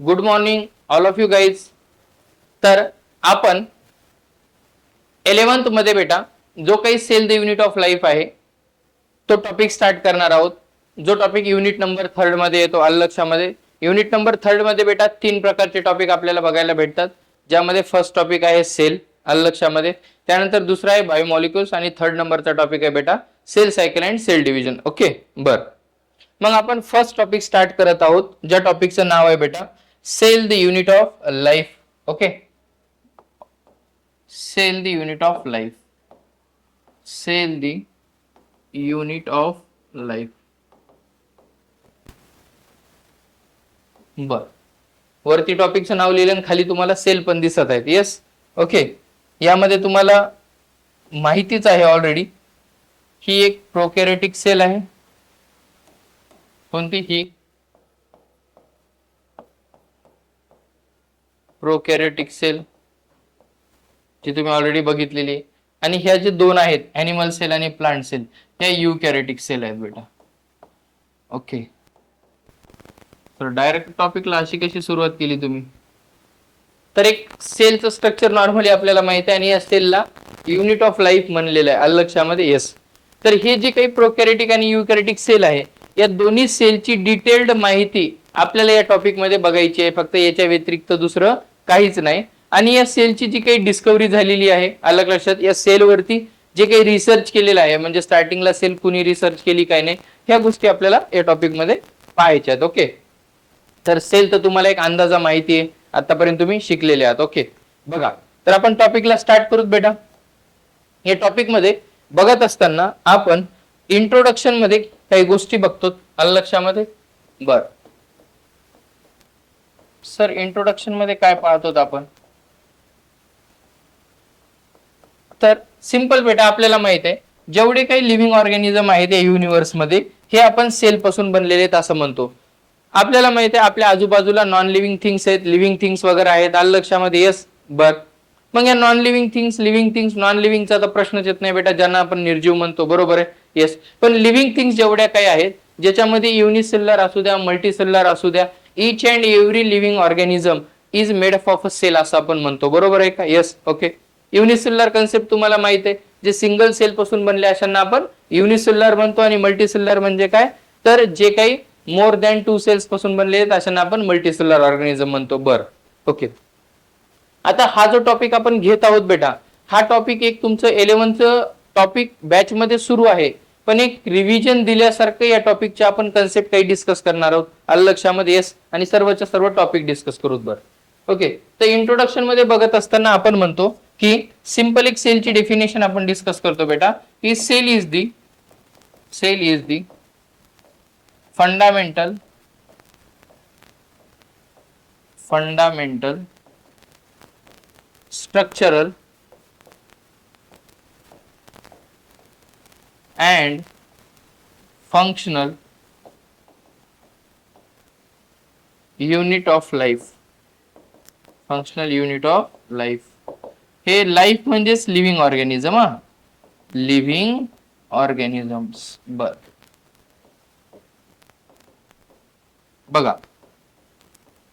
Good morning all of you guys. तर आपण 11th मध्ये बेटा जो काही cell the unit of life आहे तो टॉपिक स्टार्ट करणार आहोत. जो टॉपिक युनिट नंबर 3rd मध्ये येतो. आलं लक्षामध्ये. युनिट नंबर 3rd मध्ये बेटा 3 प्रकारचे टॉपिक आपल्याला बघायला भेटतात, ज्यामध्ये फर्स्ट टॉपिक आहे सेल. आलं लक्षामध्ये. त्यानंतर दुसरा आहे बायोमॉलिक्युल्स आणि 3rd नंबरचा टॉपिक आहे बेटा cell cycle and cell division. Okay बर. मग आपण फर्स्ट टॉपिक स्टार्ट करत आहोत, ज्या टॉपिकचं नाव आहे बेटा cell the unit of life. Okay, cell the unit of life. Cell the unit of life. बर, वरती टॉपिकचं नाव लिहिलं आणि खाली तुम्हाला सेल पण दिसत आहेत. Yes, okay. यामध्ये तुम्हाला माहितीच आहे ऑलरेडी, ही एक प्रोकॅरियोटिक सेल आहे. कोणती? ही प्रोकॅरियोटिक सेल, जी तुम्ही ऑलरेडी बघितलेली आहे. आणि ह्या जे दोन आहेत ॲनिमल सेल आणि प्लांट सेल, ह्या युकॅरियोटिक सेल आहेत बेटा. ओके, तर डायरेक्ट टॉपिकला अशी कशी सुरुवात केली तुम्ही? तर एक सेलचं स्ट्रक्चर नॉर्मली आपल्याला माहिती आहे आणि या सेलला युनिट ऑफ लाईफ म्हणलेलं आहे. आलं लक्षामध्ये. येस, तर हे जे काही प्रोकॅरियोटिक आणि युकॅरियोटिक सेल आहे, या दोन्ही सेलची डिटेल्ड माहिती आपल्याला या टॉपिक मध्ये बघायची आहे. फक्त याच्या व्यतिरिक्त दुसरं काहीच नाही. आणि या सेलची जी काही डिस्कव्हरी झालेली आहे, अलग लक्षात, या सेलवरती जे काही रिसर्च केलेलं आहे, म्हणजे स्टार्टिंगला सेल कुणी रिसर्च केली काय नाही, ह्या गोष्टी आपल्याला या टॉपिक मध्ये पाहायच्या आहेत. ओके, तर सेल तर तुम्हाला एक अंदाजा माहिती आहे, आतापर्यंत तुम्ही शिकलेले आहात. ओके, बघा, तर आपण टॉपिकला स्टार्ट करूत बेटा. या टॉपिक मध्ये बघत असताना आपण इंट्रोडक्शन मध्ये काही गोष्टी बघतो. आलं लक्षामध्ये. बर सर, इंट्रोडक्शन मध्ये काय पाहतो आपण? तर सिंपल बेटा, आपल्याला माहित आहे जेवढे काही लिव्हिंग ऑर्गॅनिझम आहेत या युनिव्हर्स मध्ये, हे आपण सेल पासून बनलेले आहेत असं म्हणतो. आपल्याला माहित आहे आपल्या आजूबाजूला नॉन लिव्हिंग थिंग्स आहेत, लिव्हिंग थिंग्स वगैरे आहेत. आलं लक्षामध्ये. येस, बर. मग या non living things, living things, non लिव्हिंगचा तर प्रश्नच येत नाही बेटा, ज्यांना आपण निर्जीव म्हणतो. बरोबर आहे. येस, पण लिव्हिंग थिंग्स जेवढ्या काही आहेत, ज्याच्यामध्ये युनिसेल्युलर असू द्या, मल्टीसेल्युलर असू द्या, each and every living organism is made up of a cell असं आपण म्हणतो. बरोबर आहे का? Yes, okay. युनिसेल्युलर कन्सेप्ट तुम्हाला माहित आहे, जे सिंगल सेल पासून बनले अशांना आपण युनिसेल्युलर म्हणतो. आणि मल्टीसेल्युलर म्हणजे काय? तर जे काही मोर दॅन 2 सेल्स पासून बनले आहेत अशांना आपण मल्टीसेल्युलर ऑर्गॅनिझम म्हणतो. बर, ओके. आता हा जो टॉपिक आपण घेत आहोत बेटा, हा टॉपिक एक तुमचं 11th टॉपिक बॅच मध्ये सुरू आहे, पण एक रिव्हिजन दिल्यासारखं या टॉपिकचे आपण कन्सेप्ट काही डिस्कस करणार आहोत. आलं लक्षामध्ये. येस, आणि सर्वच्या सर्व टॉपिक डिस्कस करूत. बर, ओके. तर इंट्रोडक्शन मध्ये बघत असताना आपण म्हणतो की सिंपल एक सेलची डेफिनेशन आपण डिस्कस करतो बेटा, की cell is the fundamental structural and functional unit of life. Functional unit of life. हे लाईफ म्हणजेच लिव्हिंग ऑर्गॅनिझम. Living organisms. बर, बघा,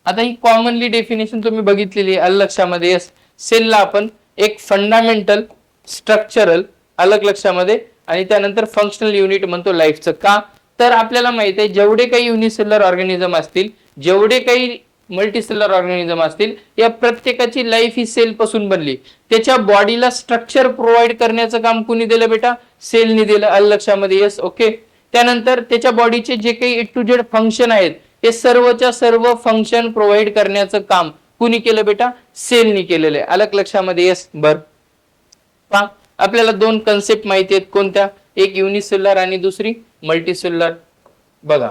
आता ही कॉमनली डेफिनेशन तुम्ही बघितलेली आहे. अलग लक्षामध्ये. येस, सेलला आपण एक फंडामेंटल, स्ट्रक्चरल, अलग लक्षामध्ये, आणि त्यानंतर फंक्शनल युनिट म्हणतो लाईफचं. का? तर आपल्याला माहित आहे जेवढे काही युनिसेल्युलर ऑर्गॅनिझम असतील, जेवढे काही मल्टीसेल्युलर ऑर्गॅनिझम असतील, या प्रत्येकाची लाईफ ही सेल पासून बनली. त्याच्या बॉडीला स्ट्रक्चर प्रोव्हाइड करण्याचं काम कुणी दिलं बेटा? सेलनी दिलं. अलग लक्षामध्ये. Yes, okay. त्यानंतर त्याच्या बॉडीचे जे काही ए टू झेड फंक्शन आहेत, हे सर्वच्या सर्व फंक्शन प्रोव्हाइड करण्याचं काम कुणी केलं बेटा? सेलनी केलेलं आहे. अलग लक्षामध्ये. येस, बर. पहा, आपल्याला दोन कन्सेप्ट माहिती आहेत. कोणत्या? एक युनिसेल्युलर आणि दुसरी मल्टीसेल्युलर. बघा,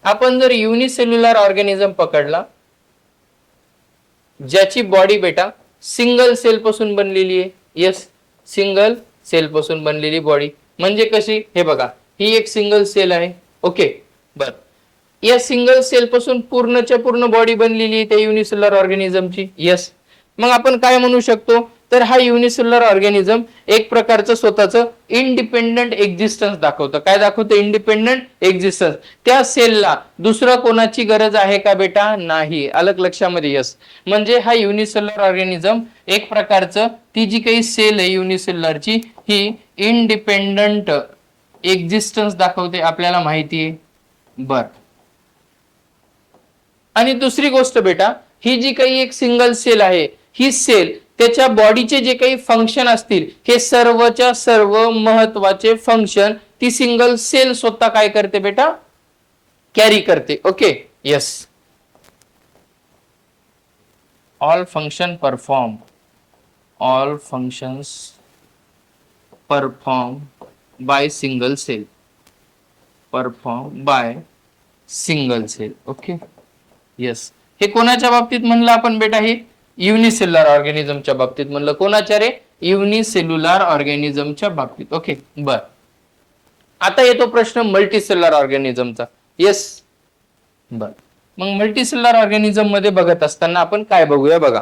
आपण जर युनिसेल्युलर ऑर्गॅनिझम पकडला, ज्याची बॉडी बेटा सिंगल सेल पासून बनलेली आहे. येस, सिंगल सेल पासून बनलेली बॉडी म्हणजे कशी? हे बघा, ही एक सिंगल सेल आहे. ओके, बर. या सिंगल सेल पासून पूर्णच्या पूर्ण बॉडी बनलेली आहे त्या युनिसेल्युलर ऑर्गॅनिझमची. येस, मग आपण काय म्हणू शकतो? तर हा युनिसेल्युलर ऑर्गॅनिझम एक प्रकारचं स्वतःचं इंडिपेंडंट एक्झिस्टन्स दाखवतं. काय दाखवतं? Independent existence. त्या सेलला दुसरं कोणाची गरज आहे का बेटा? नाही. अलग लक्षामध्ये यस. म्हणजे हा युनिसेल्युलर ऑर्गॅनिझम एक प्रकारचं, ती जी काही सेल आहे युनिसेल्युलरची ही इंडिपेंडंट एक्झिस्टन्स दाखवते, आपल्याला माहिती आहे. बर. आणि दुसरी गोष्ट बेटा, ही जी काही एक सिंगल सेल आहे, ही सेल त्याच्या बॉडीचे जे काही फंक्शन असतील, हे सर्वच्या सर्व महत्वाचे फंक्शन ती सिंगल सेल स्वतः काय करते बेटा? कॅरी करते. Okay, yes. All function perform, all functions perform by single cell, perform by single cell. Okay, yes. हे कोणाच्या बाबतीत म्हणलं आपण बेटा? हे युनिसेल्युलर ऑर्गॅनिझमच्या बाबतीत म्हणलं. कोणाच्या रे? युनिसेल्युलर ऑर्गॅनिझमच्या बाबतीत. ओके, बर. आता येतो प्रश्न मल्टीसेल्युलर ऑर्गॅनिझमचा. येस, बर. मग मल्टीसेल्युलर ऑर्गॅनिझम मध्ये बघत असताना आपण काय बघूया बघा.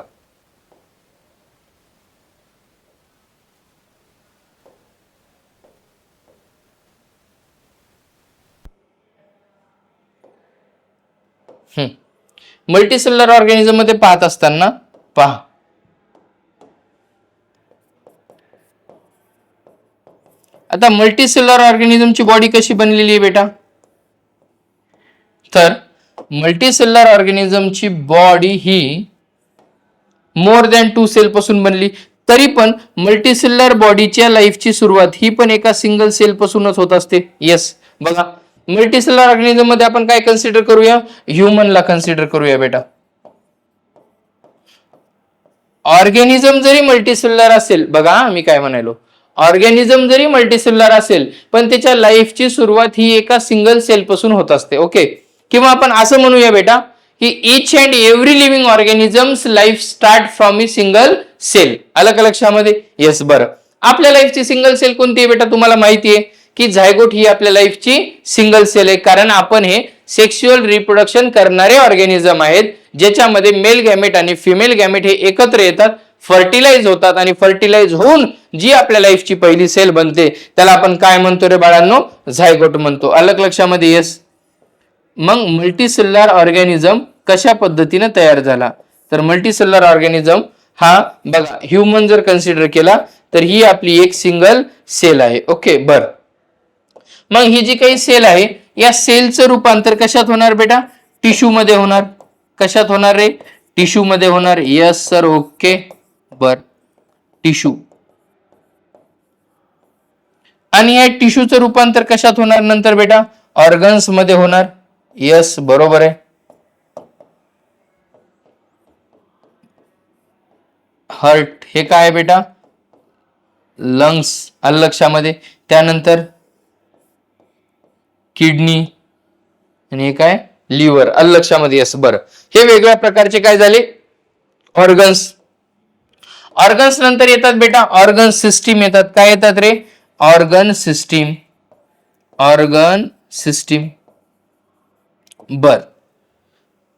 मल्टीसेल्युलर ऑर्गॅनिझम मध्ये पाहत असताना पहा, आता मल्टीसेल्युलर ऑर्गॅनिझमची बॉडी कशी बनलेली आहे बेटा? तर मल्टीसेल्युलर ऑर्गॅनिझमची बॉडी ही मोर दॅन 2 सेल पासून बनली. तरी पण मल्टीसेल्युलर बॉडीच्या लाईफची सुरुवात ही पण एका सिंगल सेल पासूनच होत असते. येस, बघा मल्टीसेल्युलर ऑर्गॅनिझम मध्ये आपण काय कन्सिडर करूया? ह्युमनला कन्सिडर करूया बेटा. ऑर्गॅनिझम जरी मल्टीसेल्युलर असेल, बघा मी काय म्हणालो, ऑर्गॅनिझम जरी मल्टीसेल्युलर असेल पण त्याच्या लाईफची सुरुवात ही एका सिंगल सेल पासून होत असते. ओके, किंवा आपण असं म्हणूया बेटा की each and every living organisms life start from a single cell. आलं का लक्षामध्ये? येस, बरं. आपल्या लाईफची सिंगल सेल कोणती आहे बेटा? तुम्हाला माहिती आहे की झायगोट ही आपल्या लाईफची सिंगल सेल आहे, कारण आपण हे सेक्शुअल रिप्रोडक्शन करणारे ऑर्गॅनिझम आहेत, ज्याच्यामध्ये मेल गॅमेट आणि फिमेल गॅमेट हे एकत्र येतात, फर्टिलाइज होतात आणि फर्टिलाइज होऊन जी आपल्या लाईफची पहिली सेल बनते त्याला आपण काय म्हणतो रे बाळांनो? झायगोट म्हणतो. अलग लक्षामध्ये? येस. मग मल्टीसेल्युलर ऑर्गॅनिझम कशा पद्धतीने तयार झाला? तर मल्टीसेल्युलर ऑर्गॅनिझम हा बघा, ह्युमन जर कन्सिडर केला तर ही आपली एक सिंगल सेल आहे. ओके, बर. मग ही जी काही सेल आहे या सेलचं रूपांतर कशात होणार बेटा? टिश्यू मध्ये होणार. कशात होणार रे? टिश्यू मध्ये होणार. यस सर, ओके, बर. टिश्यू. आणि या टिश्यूचं रूपांतर कशात होणार नंतर बेटा? ऑर्गन्स मध्ये होणार. यस, बरोबर आहे. हार्ट हे काय आहे बेटा? लंग्स. आलं लक्षामध्ये? त्यानंतर किडनी आणि हे काय? लिव्हर. आलं लक्षामध्ये? यस, बरं. हे वेगवेगळ्या प्रकारचे काय झाले? ऑर्गन्स. ऑर्गन्स नंतर येतात बेटा ऑर्गन सिस्टीम येतात. काय येतात रे? Organ system. Organ system. बर.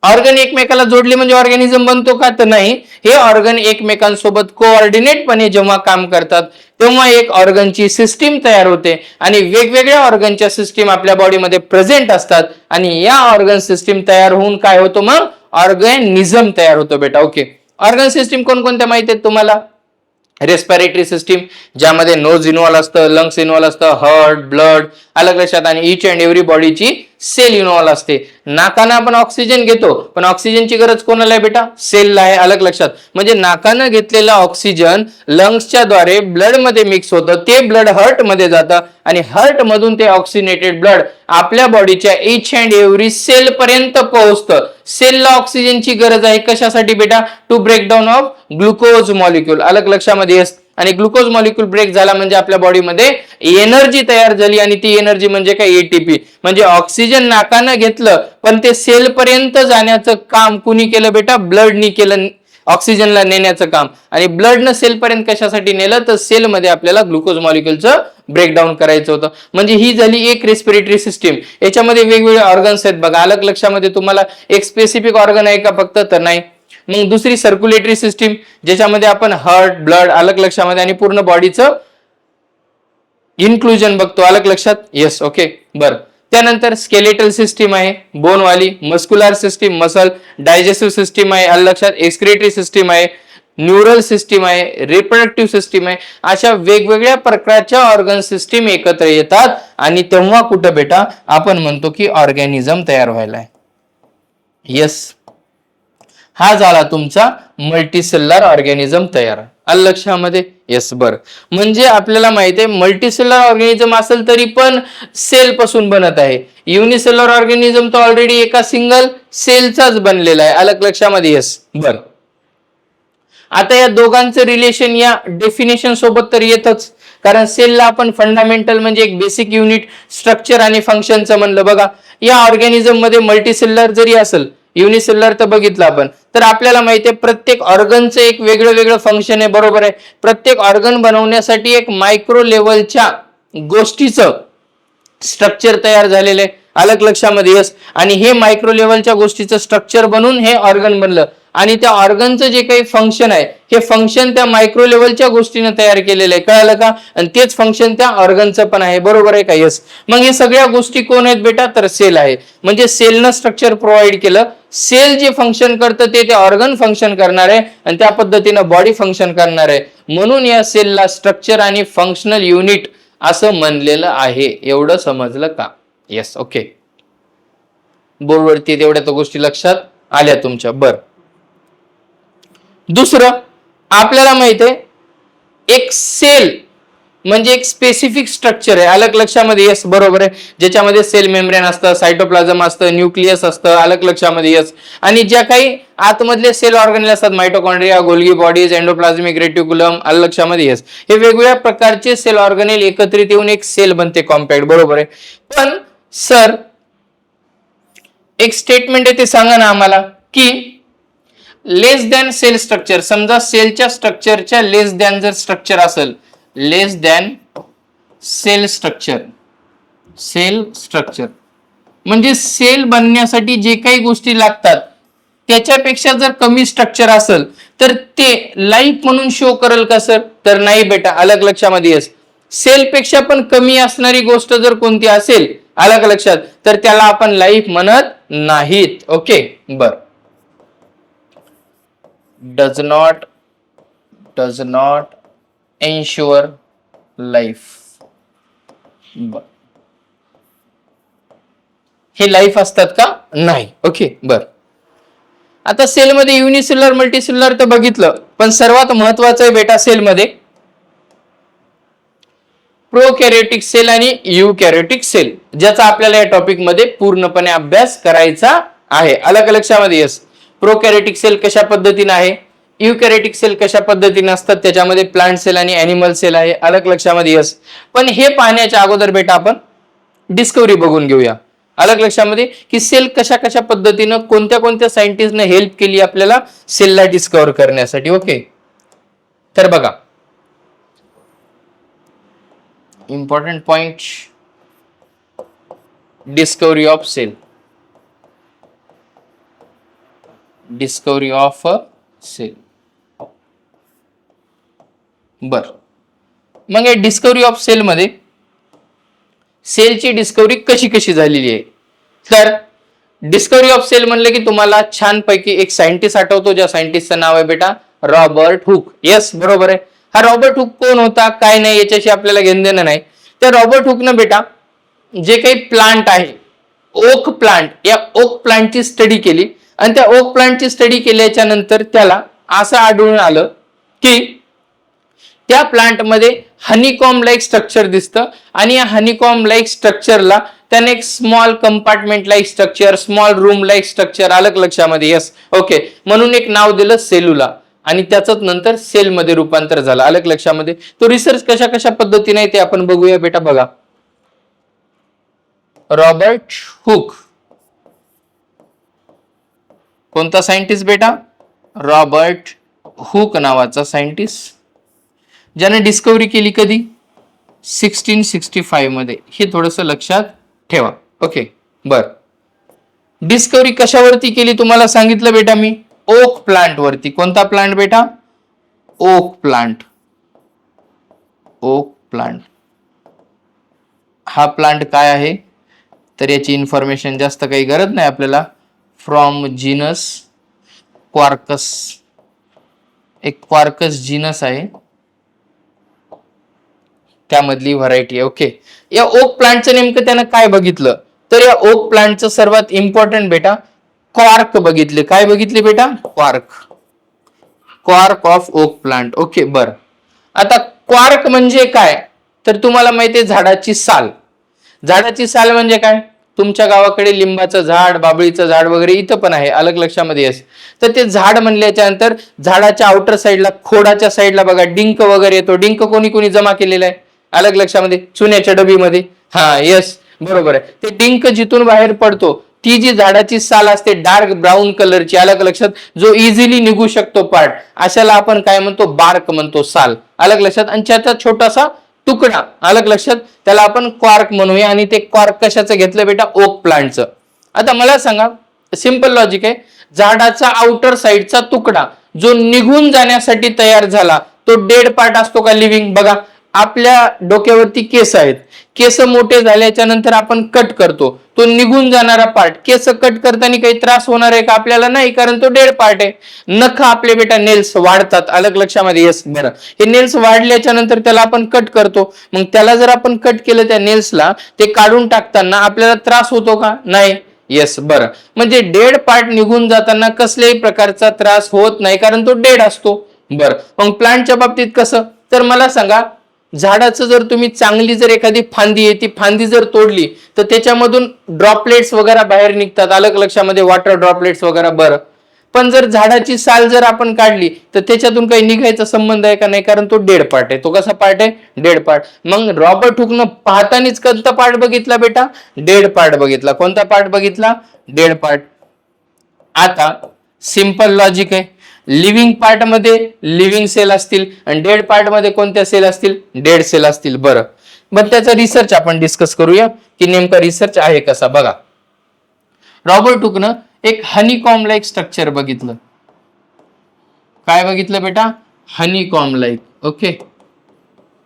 ऑर्गन एकमेकाला जोडले म्हणजे ऑर्गॅनिझम बनतो का? तर नाही. हे ऑर्गन एकमेकांसोबत कोऑर्डिनेटपणे जेव्हा काम करतात तेव्हा एक ऑर्गनची सिस्टीम तयार होते आणि वेगवेगळ्या ऑर्गनच्या सिस्टीम आपल्या बॉडीमध्ये प्रेझेंट असतात आणि या ऑर्गन सिस्टीम तयार होऊन काय होतो? मग ऑर्गॅनिझम तयार होतो बेटा. ओके, ऑर्गन सिस्टीम कोणकोणत्या माहिती आहेत तुम्हाला? रेस्पिरेटरी सिस्टीम, ज्यामध्ये नोज इन्व्हॉल्व असतं, लंग्स इन्व्हॉल्व असतं, हार्ट, ब्लड, अलग लक्षात, आणि इच अँड एव्हरी बॉडीची सेल इन्व्हॉल्व असते. नाकानं आपण ऑक्सिजन घेतो पण ऑक्सिजनची गरज कोणाला आहे बेटा? सेलला आहे. अलग लक्षात. म्हणजे नाकानं घेतलेला ऑक्सिजन लंग्सच्या द्वारे ब्लड मध्ये मिक्स होतं, ते ब्लड हार्ट मध्ये जातं आणि हार्ट मधून ते ऑक्सिनेटेड ब्लड आपल्या बॉडीच्या इच अँड एव्हरी सेल पर्यंत पोहोचतं. सेलला ऑक्सिजनची गरज आहे कशासाठी बेटा? To break down of glucose molecule. अलग लक्षामध्ये? येस. आणि ग्लुकोज मॉलिक्यूल ब्रेक झाला म्हणजे आपल्या बॉडीमध्ये एनर्जी तयार झाली आणि ती एनर्जी म्हणजे काय? एटीपी. म्हणजे ऑक्सिजन नाकानं घेतलं पण ते सेल पर्यंत जाण्याचं काम कुणी केलं बेटा? ब्लडनी केलं. ऑक्सिजनला नेण्याचं काम. आणि ब्लडनं सेल पर्यंत कशासाठी नेलं? तर सेलमध्ये आपल्याला ग्लुकोज मॉलिक्यूलचं ब्रेकडाऊन करायचं होतं. म्हणजे ही झाली एक रेस्पिरेटरी सिस्टीम. याच्यामध्ये वेगवेगळे ऑर्गन्स आहेत बघा. अलग लक्षामध्ये तुम्हाला एक स्पेसिफिक ऑर्गन आहे का फक्त? तर नाही. मग दुसरी सर्क्युलेटरी सिस्टीम, ज्याच्यामध्ये आपण हार्ट, ब्लड अलग लक्षामध्ये आणि पूर्ण बॉडीचं इन्क्लुजन बघतो, अलग लक्षात. येस, ओके, बर. त्यानंतर स्केलेटल सिस्टीम आहे, बोनवाली. Muscular system, muscle. Digestive system आहे, अलग लक्षात. एक्सक्रिटरी सिस्टीम आहे, न्यूरल सिस्टीम आहे, रिप्रोडक्टिव्ह सिस्टीम आहे. अशा वेगवेगळ्या प्रकारच्या ऑर्गन सिस्टीम एकत्र येतात आणि तेव्हा कुठं बेटा आपण म्हणतो की ऑर्गॅनिझम तयार व्हायला आहे. येस, हा झाला तुमचा मल्टीसेल्युलर ऑर्गॅनिझम तयार. आलं लक्षामध्ये. येस, बर. म्हणजे आपल्याला माहिती आहे मल्टीसेल्युलर ऑर्गॅनिझम असेल तरी पण सेल पासून बनत आहे. युनिसेल्युलर ऑर्गॅनिझम तर ऑलरेडी एका सिंगल सेलचाच बनलेला आहे. अलग लक्षामध्ये. येस, बर. आता या दोघांचं रिलेशन या डेफिनेशन सोबत तर येतच, कारण सेलला आपण फंडामेंटल म्हणजे एक बेसिक युनिट, स्ट्रक्चर आणि फंक्शनचं म्हणलं. बघा, या ऑर्गॅनिझम मध्ये मल्टीसेल्युलर जरी असेल, युनिसेल्युलर तर बघितलं आपण, तर आपल्याला माहिती आहे प्रत्येक ऑर्गनचं एक वेगळं वेगळं फंक्शन आहे. बरोबर आहे. प्रत्येक ऑर्गन बनवण्यासाठी एक मायक्रो लेवलच्या गोष्टीचं स्ट्रक्चर तयार झालेलं आहे. अलग लक्षामध्ये. येस, आणि हे मायक्रो लेवलच्या गोष्टीचं स्ट्रक्चर बनून हे ऑर्गन बनलं आणि त्या ऑर्गनचं जे काही फंक्शन आहे हे फंक्शन त्या मायक्रो लेवलच्या गोष्टीने तयार केलेलं आहे. कळालं का? आणि तेच फंक्शन त्या ऑर्गनचं पण आहे. बरोबर आहे का? येस. मग हे सगळ्या गोष्टी कोण आहेत बेटा? तर सेल आहे. म्हणजे सेलनं स्ट्रक्चर प्रोव्हाइड केलं. सेल जे फंक्शन करतं ते ऑर्गन फंक्शन करणार आहे आणि त्या पद्धतीनं बॉडी फंक्शन करणार आहे. म्हणून या सेलला स्ट्रक्चर आणि फंक्शनल युनिट असं म्हणलेलं आहे. एवढं समजलं का? Yes, okay. बोर्डवरती तेवढ्या गोष्टी लक्षात आल्या तुमच्या. बर. दुसरं आपल्याला माहित आहे एक सेल म्हणजे एक स्पेसिफिक स्ट्रक्चर आहे. अलग लक्षामध्ये. येस, बरोबर आहे. ज्याच्यामध्ये सेल मेम्ब्रेन असतं, सायटोप्लाझम असतं, न्यूक्लियस असतं. अलग लक्षामध्ये. येस. आणि ज्या काही आतमधले सेल ऑर्गनेल असतात, mitochondria, Golgi bodies, endoplasmic reticulum. अलग लक्षामध्ये. येस. हे वेगवेगळ्या प्रकारचे सेल ऑर्गनेल एकत्रित येऊन एक सेल बनते, कॉम्पॅक्ट. बरोबर आहे. पण सर एक स्टेटमेंट आहे ते सांगा ना आम्हाला, की लेस दॅन सेल स्ट्रक्चर, समजा सेलच्या स्ट्रक्चरच्या लेस दॅन जर स्ट्रक्चर असेल, less than cell structure, cell structure म्हणजे सेल बनण्यासाठी जे काही गोष्टी लागतात त्याच्यापेक्षा जर कमी स्ट्रक्चर असेल तर ते लाईफ म्हणून शो करेल का सर? तर नाही बेटा. अलग लक्षामध्ये. येस. सेल पेक्षा पण कमी असणारी गोष्ट जर कोणती असेल, अलग लक्षात, तर त्याला आपण लाईफ म्हणत नाहीत. ओके, बर. does not ensure life. हे लाईफ असतात का? नाही. ओके, बर. आता सेलमध्ये युनिसेल्युलर, मल्टीसेल्युलर तर बघितलं, पण सर्वात महत्वाचं आहे बेटा सेलमध्ये प्रोकॅरियोटिक सेल आणि युकॅरियोटिक सेल, ज्याचा आपल्याला या टॉपिक मध्ये पूर्णपणे अभ्यास करायचा आहे. अलग लक्षामध्ये. येस. प्रोकॅरियोटिक सेल कशा पद्धतीने आहे, युकॅरियोटिक सेल कशा पद्धतीने असतात, त्याच्यामध्ये प्लांट सेल आणि अॅनिमल सेल आहे. अलग लक्षामध्ये. येस. पण हे पाहण्याच्या अगोदर बेटा आपण डिस्कवरी बघून घेऊया. अलग लक्षामध्ये की सेल कशा कशा पद्धतीनं कोणत्या कोणत्या सायंटिस्टने हेल्प केली आपल्याला सेलला डिस्कव्हर करण्यासाठी. ओके, तर बघा important point, discovery of cell, discovery of cell. बर. मग या डिस्कवरी ऑफ सेल मध्ये सेलची डिस्कवरी कशी कशी झालेली आहे, तर डिस्कवरी ऑफ सेल म्हणलं की तुम्हाला छानपैकी एक सायंटिस्ट आठवतो, ज्या सायंटिस्टचं नाव आहे बेटा रॉबर्ट हुक. येस, बरोबर आहे. हा रॉबर्ट हुक कोण होता, काय नाही, याच्याशी आपल्याला घेणं देणं नाही. त्या रॉबर्ट हुकनं बेटा जे काही प्लांट आहे, ओक प्लांट, या ओक प्लांटची स्टडी केली आणि त्या ओक प्लांटची स्टडी केल्याच्या नंतर त्याला असं आढळून आलं की त्या प्लांटमध्ये हनीकॉम लाईक स्ट्रक्चर दिसतं आणि या हनीकॉम लाईक स्ट्रक्चरला त्याने एक small compartment like structure, small room like structure. अलग लक्षामध्ये. Yes, okay. म्हणून एक नाव दिलं सेलुला आणि त्याच नंतर सेलमध्ये रूपांतर झालं. अलग लक्षामध्ये. तो रिसर्च कशा कशा पद्धतीने ते आपण बघूया बेटा. बघा, रॉबर्ट हुक कोणता सायंटिस्ट बेटा? रॉबर्ट हुक नावाचा सायंटिस्ट, ज्याने डिस्कवरी केली कधी? 1665 मध्ये. हे थोडस लक्षात ठेवा. ओके, बर. डिस्कवरी कशावरती केली तुम्हाला सांगितलं बेटा मी? ओक प्लांट वरती. कोणता प्लांट बेटा? Oak plant. ओक प्लांट हा प्लांट काय आहे तर याची इन्फॉर्मेशन जास्त काही गरज नाही आपल्याला. फ्रॉम जीनस क्वार्कस, एक क्वार्कस जीनस आहे त्यामधली व्हरायटी आहे. ओके, या ओक प्लांटचं नेमकं त्यानं काय बघितलं तर या ओक प्लांटचं सर्वात इम्पॉर्टंट बेटा क्वार्क बघितले. काय बघितले बेटा? Quark. Quark of oak plant. Okay बर. आता क्वार्क म्हणजे काय तर तुम्हाला माहिती आहे झाडाची साल. झाडाची साल म्हणजे काय? तुमच्या गावाकडे लिंबाचं झाड, बाबळीचं झाड वगैरे इथं पण आहे, अलग लक्षामध्ये येस. तर ते झाड म्हणल्याच्या नंतर झाडाच्या आउटर साईडला, खोडाच्या साईडला बघा डिंक वगैरे येतो. डिंक कोणी कोणी जमा केलेला आहे? अलग लक्षामध्ये, चुन्याच्या डबीमध्ये. हा येस बरोबर आहे. ते डिंक जिथून बाहेर पडतो ती जी झाडाची साल असते डार्क ब्राऊन कलरची, अलग लक्षात, जो इझिली निघू शकतो पार्ट, अशाला आपण काय म्हणतो? बार्क म्हणतो, साल. अलग लक्षात. आणि त्याचा छोटासा तुकडा, अलग लक्षात, त्याला आपण क्वार्क म्हणूया. आणि ते क्वार्क कशाचं घेतलं बेटा? ओक प्लांटचं. आता मला सांगा, सिंपल लॉजिक आहे, झाडाचा आउटर साइडचा तुकडा जो निघून जाण्यासाठी तयार झाला तो डेड पार्ट असतो का लिव्हिंग? बघा आपल्या डोक्यावरती केस आहेत, केस मोठे झाल्याच्या नंतर आपण कट करतो, तो निघून जाणारा पार्ट, केस कट करताना काही त्रास होणार आहे का? आपल्याला नाही, कारण तो डेड पार्ट आहे. नख आपले बेटा नेल्स वाढतात, अलग लक्षामध्ये येस बरं. हे नेल्स वाढल्याच्या नंतर त्याला आपण कट करतो, मग त्याला जर आपण कट केलं त्या नेल्सला, ते काढून टाकताना आपल्याला त्रास होतो का? नाही. येस बरं. म्हणजे डेड पार्ट निघून जाताना कसल्याही प्रकारचा त्रास होत नाही, कारण तो डेड असतो. बरं, मग प्लांटच्या बाबतीत कसं तर मला सांगा, झाडाचं जर तुम्ही चांगली जर एखादी फांदी आहे ती फांदी जर तोडली तर त्याच्यामधून ड्रॉपलेट्स वगैरे बाहेर निघतात, अलग लक्षामध्ये, वॉटर ड्रॉपलेट्स वगैरे. बरं, पण जर झाडाची साल जर आपण काढली तर त्याच्यातून काही निघायचा संबंध आहे का? नाही, कारण तो डेड पार्ट आहे. तो कसा पार्ट आहे? Dead part. मग रॉबर्ट हुकनं पाहतानीच कोणता पार्ट बघितला बेटा? डेड पार्ट बघितला. कोणता पार्ट बघितला? Dead part. आता सिंपल लॉजिक आहे, लिव्हिंग पार्ट मध्ये लिव्हिंग सेल असतील आणि डेड पार्ट मध्ये कोणत्या सेल असतील? डेड सेल असतील. बरं, मग त्याचा रिसर्च आपण डिस्कस करूया की नेमका रिसर्च आहे कसा. बघा, रॉबर्ट हुकनं एक हनीकॉम लाईक स्ट्रक्चर बघितलं. काय बघितलं बेटा? Honeycomb like. ओके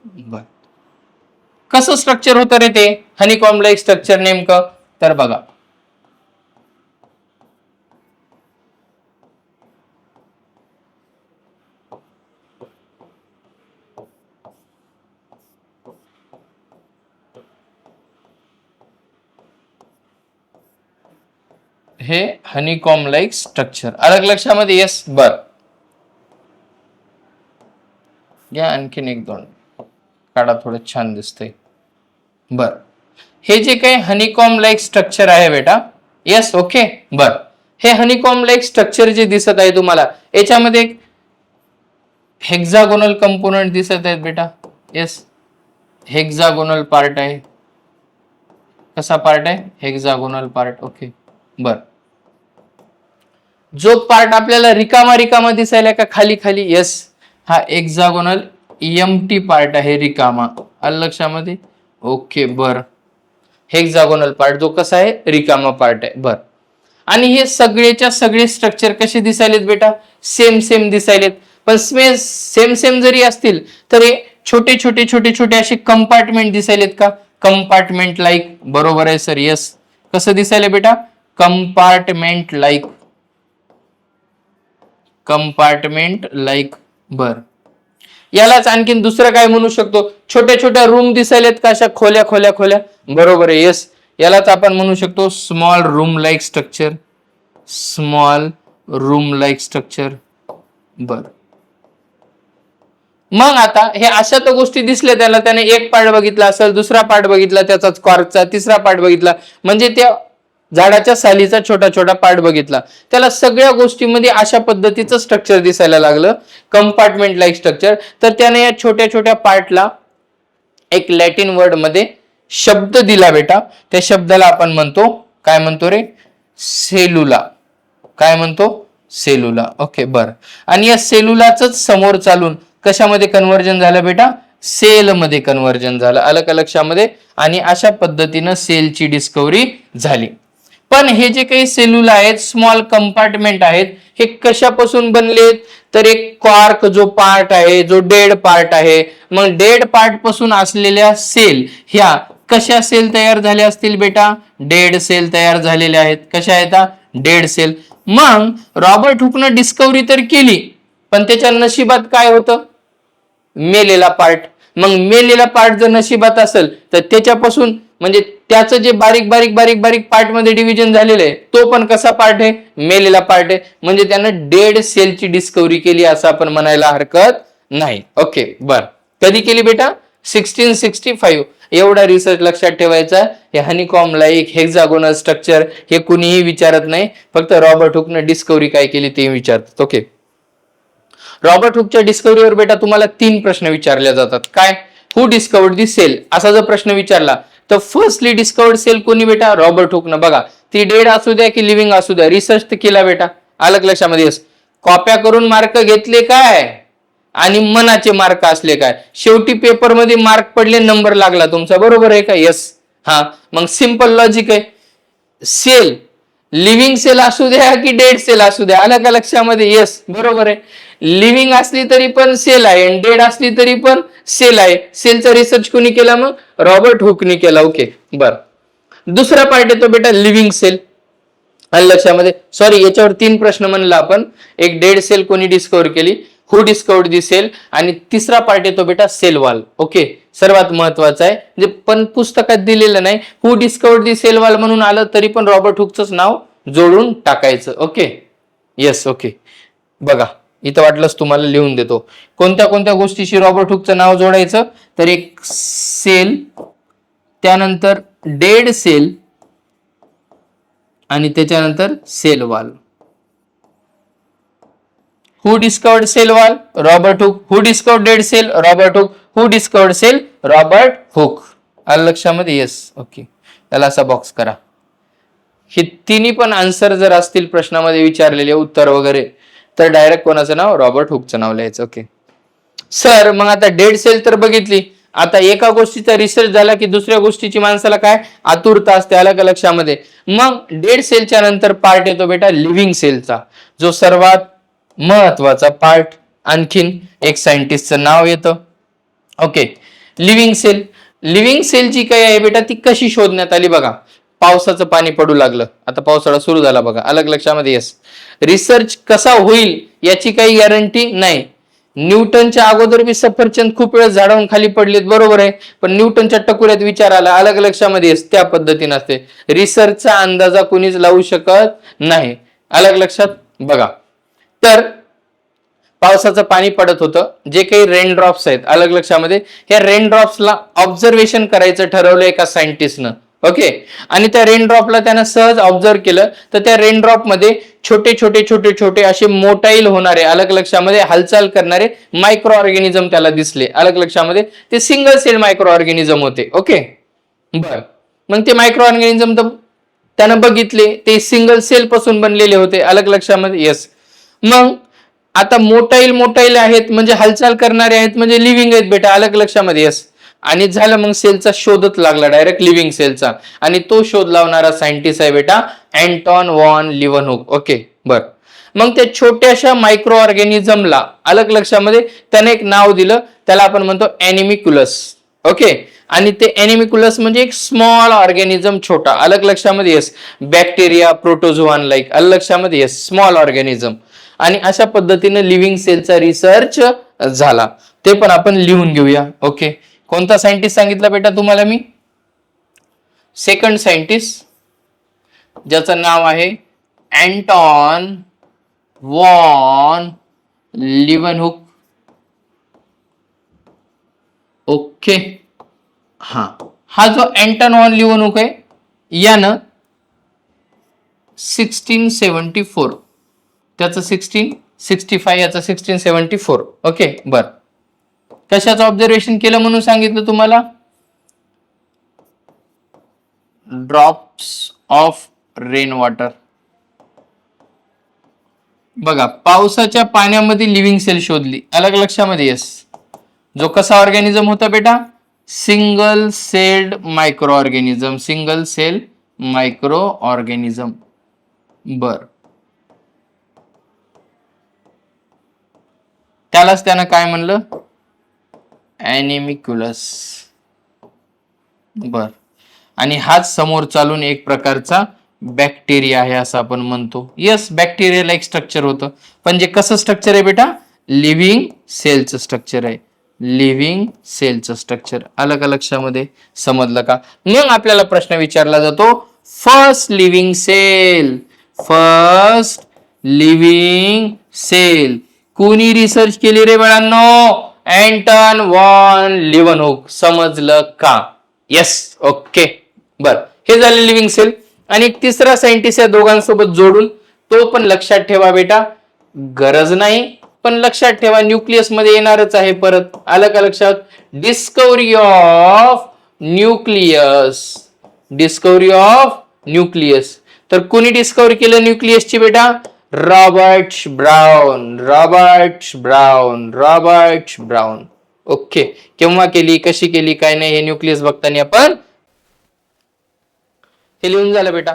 बर. कसं स्ट्रक्चर होतं रे ते हनीकॉम लाईक स्ट्रक्चर नेमकं तर बघा, हे हनीकॉम लाईक स्ट्रक्चर, अलग लक्षामध्ये येस बर. घ्या आणखीन एक दोन काढा, थोडं छान दिसतंय. बर, हे जे काही हनीकॉम लाईक स्ट्रक्चर आहे बेटा, येस ओके बर. हे हनीकॉम लाईक स्ट्रक्चर जे दिसत आहे तुम्हाला, याच्यामध्ये एक हेक्सागोनल कंपोनंट दिसत आहेत बेटा. येस, हेक्सागोनल पार्ट आहे. कसा पार्ट आहे? Hexagonal part. ओके बर. जो पार्ट आपल्याला रिकामा रिकामा दिसायला का खाली खाली? येस, हा हेक्सागोनल एम्प्टी पार्ट आहे, रिकामा, आलं लक्षामध्ये. ओके बर. हेक्सागोनल पार्ट जो कसा आहे? रिकामा पार्ट आहे. बर. आणि हे सगळेच्या सगळे स्ट्रक्चर कसे दिसायलेत बेटा? सेम सेम दिसायलेत. पण सेम सेम जरी असतील तरी छोटे छोटे छोटे छोटे असे कंपार्टमेंट दिसायलेत का? Compartment like. बरोबर आहे सर. येस, कसं दिसायले बेटा? Compartment like. Compartment like. बर. यालाच आणखीन दुसरं काय म्हणू शकतो? छोट्या छोट्या रूम दिसायलेत का? अशा खोल्या खोल्या खोल्या. बरोबर आहे. येस, यालाच आपण म्हणू शकतो small room like structure. Small room like structure. बर. मग आता हे अशा तर गोष्टी दिसल्या त्याला, त्याने एक पार्ट बघितला असेल, दुसरा पार्ट बघितला त्याचा क्वार्कचा, तिसरा पार्ट बघितला, म्हणजे त्या झाडाच्या सालीचा छोटा छोटा पार्ट बघितला. त्याला सगळ्या गोष्टींमध्ये अशा पद्धतीचं स्ट्रक्चर दिसायला लागलं, कंपार्टमेंट लाईक स्ट्रक्चर. तर त्याने या छोट्या छोट्या पार्टला एक लॅटिन वर्ड मध्ये शब्द दिला बेटा. त्या शब्दाला आपण म्हणतो, काय म्हणतो रे? सेलुला. काय म्हणतो? सेलुला. ओके बर. आणि या सेलुलाच समोर चालून कशामध्ये कन्व्हर्जन झालं बेटा? सेल मध्ये कन्व्हर्जन झालं, आलं का लक्षामध्ये. आणि अशा पद्धतीनं सेलची डिस्कव्हरी झाली. पण हे जे काही सेलुला आहेत, स्मॉल कंपार्टमेंट आहेत, हे कशापासून बनलेत? तर एक कॉर्क जो पार्ट आहे, जो डेड पार्ट आहे, मग डेड पार्ट पासून असलेल्या सेल ह्या कशा सेल तयार झाल्या असतील बेटा? डेड सेल तयार झालेल्या आहेत. कशा आहेत? Dead cell. मग रॉबर्ट हुकनं डिस्कवरी तर केली, पण त्याच्या नशिबात काय होतं? मेलेला पार्ट. मग मेलेला पार्ट जर नशिबात असेल तर त्याच्यापासून म्हणजे त्याचं जे बारीक बारीक बारीक बारीक पार्ट मध्ये डिव्हिजन झालेलं आहे तो पण कसा पार्ट आहे? मेलेला पार्ट आहे. म्हणजे त्यानं डेड सेलची डिस्कवरी केली असं आपण म्हणायला हरकत नाही. ओके, बर. कधी केली बेटा? 1665. एवढा रिसर्च लक्षात ठेवायचा. हे हनीकॉम लाईक हेक्सागोनल स्ट्रक्चर हे कुणीही विचारत नाही, फक्त रॉबर्ट हुकनं डिस्कवरी काय केली ते विचारतात. ओके, रॉबर्ट हुकच्या डिस्कवरीवर बेटा तुम्हाला 3 प्रश्न विचारले जातात. काय? हु डिस्कवर्ड दी सेल असा जर प्रश्न विचारला तर फर्स्टली डिस्कवर्ड सेल कोणी बेटा? रॉबर्ट हुकनं. बघा, ती डेड असू द्या की लिव्हिंग असू द्या, रिसर्च तर केला बेटा. अलग लक्षामध्ये येस. कॉप्या करून मार्क घेतले काय आणि मनाचे मार्क असले काय? शेवटी पेपरमध्ये मार्क पडले, नंबर लागला तुमचा. बरोबर आहे का? येस. हा, मग सिंपल लॉजिक आहे. सेल लिव्हिंग सेल असू द्या की डेड सेल असू द्या, आलं का लक्षामध्ये? येस, बरोबर आहे. लिव्हिंग असली तरी पण सेल आहे आणि डेड असली तरी पण सेल आहे. सेलचा रिसर्च कोणी केला? मग रॉबर्ट हुकनी केला. ओके, बर. दुसरा पार्ट येतो बेटा लिव्हिंग सेल. आलं लक्षामध्ये? सॉरी, याच्यावर 3 प्रश्न म्हणला आपण. एक डेड सेल कोणी डिस्कवर केली, हु डिस्कवर्ड दी सेल, आणि तिसरा पार्ट येतो बेटा सेल वॉल. ओके, सर्वात महत्वाचा आहे, म्हणजे पण पुस्तकात दिलेलं नाही. हु डिस्कवर्ड दी सेल वॉल म्हणून आलं तरी पण रॉबर्ट हुकचंच नाव जोडून टाकायचं. Okay, yes. ओके, बघा इथं वाटलंच तुम्हाला लिहून देतो. कोणत्या कोणत्या गोष्टीशी रॉबर्ट हुकचं नाव जोडायचं? तर एक सेल, त्यानंतर डेड सेल आणि त्याच्यानंतर cell wall. Who discovered cell wall? Robert Hooke. Who discovered dead cell? Robert Hooke. Who discovered cell? Robert Hooke. आलं लक्षामध्ये? येस. ओके, त्याला असा बॉक्स करा. हे तिन्ही पण आन्सर जर असतील प्रश्नामध्ये विचारलेले उत्तर वगैरे तर डायरेक्ट कोणाचं नाव? रॉबर्ट हुकचं नाव लिहायचं. ओके सर, मग आता डेड सेल तर बघितली, आता एका गोष्टीचा रिसर्च झाला की दुसऱ्या गोष्टीची माणसाला काय आतुरता असते. आलं का लक्षामध्ये? मग डेड सेलच्या नंतर पार्ट येतो बेटा लिव्हिंग सेलचा, जो सर्वात महत्वाचा पार्ट. आणखीन एक सायंटिस्टचं नाव येतं. Okay, living cell. Living cell जी काही आहे बेटा ती कशी शोधण्यात आली? बघा, पावसाचं पाणी पडू लागलं, आता पावसाळा सुरू झाला बघा. अलग लक्षामध्ये? येस. रिसर्च कसा होईल याची काही गॅरंटी नाही. न्यूटनच्या अगोदर बी सफरचंद खूप वेळ झाडावून खाली पडलेत, बरोबर आहे, पण न्यूटनच्या टकुऱ्यात विचार आला. अलग लक्षामध्ये? येस. त्या पद्धतीने असते. रिसर्चचा अंदाजा कुणीच लावू शकत नाही. अलग लक्षात? बघा, तर पावसाचं पाणी पडत होतं, जे काही रेन ड्रॉप्स आहेत, अलग लक्षामध्ये, ह्या रेन ड्रॉप्सला ऑब्झर्वेशन करायचं ठरवलं एका सायंटिस्टनं. ओके, आणि त्या रेन ड्रॉपला त्यानं सहज ऑब्झर्व केलं तर त्या रेन ड्रॉप मध्ये छोटे छोटे छोटे छोटे असे मोटाईल होणारे, अलग लक्षामध्ये हालचाल करणारे मायक्रो ऑर्गॅनिझम त्याला दिसले. अलग लक्षामध्ये? ते सिंगल सेल मायक्रो ऑर्गॅनिझम होते. ओके, बर. मग ते मायक्रो ऑर्गॅनिझम तर त्यानं बघितले, ते सिंगल सेल पासून बनलेले होते. अलग लक्षामध्ये? येस. मग आता मोटाईल आहेत म्हणजे हालचाल करणारे आहेत म्हणजे लिव्हिंग आहेत बेटा. अलग लक्षामध्ये? येस. आणि झालं, मग सेलचा शोधच लागला डायरेक्ट लिव्हिंग सेलचा, आणि तो शोध लावणारा सायंटिस्ट आहे बेटा अँटॉन वॉन लिव्हनहुक. ओके, बर. मग त्या छोट्याशा मायक्रो ऑर्गॅनिझमला, अलग लक्षामध्ये, त्याने एक नाव दिलं, त्याला आपण म्हणतो ॲनिमिक्युलस. ओके, आणि ते ॲनिमिक्युलस म्हणजे एक स्मॉल ऑर्गॅनिझम, छोटा. अलग लक्षामध्ये? येस. Bacteria, protozoan like. अलग लक्षामध्ये? येस. Small organism. आणि अशा पद्धतीने लिव्हिंग सेलचा रिसर्च झाला. ते पण आपण लिहून घेऊया. ओके, कोणता सायंटिस्ट सांगितला बेटा तुम्हाला मी? सेकंड सायंटिस्ट, ज्याचं नाव आहे अँटॉन वॉन लिव्हनहुक. ओके, हा जो अँटॉन वॉन लिव्हनहुक आहे यानं 1674, त्याचं 1665, याचं 1674. ओके, बर. कशाचं ऑब्झर्वेशन केलं म्हणून सांगितलं तुम्हाला? Drops of rain water. बघा, पावसाच्या पाण्यामध्ये लिव्हिंग सेल शोधली. अलग लक्षामध्ये? येस. जो कसा ऑर्गॅनिझम होता बेटा? Single celled micro organism. Single cell micro organism. बर. त्यालाच त्यानं काय म्हणलं, ॲनिमिक्युलस. बर. आणि हाच समोर चालून एक प्रकारचा बॅक्टेरिया आहे असं आपण म्हणतो. यस, बॅक्टेरिया लाईक स्ट्रक्चर होतं, पण जे कसं स्ट्रक्चर आहे बेटा, लिव्हिंग सेलचं स्ट्रक्चर आहे. लिव्हिंग सेलचं स्ट्रक्चर अलग लक्षामध्ये समजलं का? मग आपल्याला प्रश्न विचारला जातो, first living cell. First living cell कोणी रिसर्च केली रे बाळांनो? Anton van Leeuwenhoek. समजलं का? येस, ओके. बर, हे झाले लिव्हिंग सेल. आणि एक तिसरा सायंटिस्ट या दोघांसोबत जोडून, तो पण लक्षात ठेवा बेटा, गरज नाही पण लक्षात ठेवा, न्यूक्लियस मध्ये येणारच आहे परत. आलं का लक्षात? Discovery of nucleus. Discovery of nucleus. तर कोणी डिस्कव्हर केलं न्यूक्लियसची बेटा? Robert brown. Robert brown. Robert brown. Okay. केव्हा केली, कशी केली, काय नाही, हे न्यूक्लियस बघताना आपण हे लिहून झालं बेटा.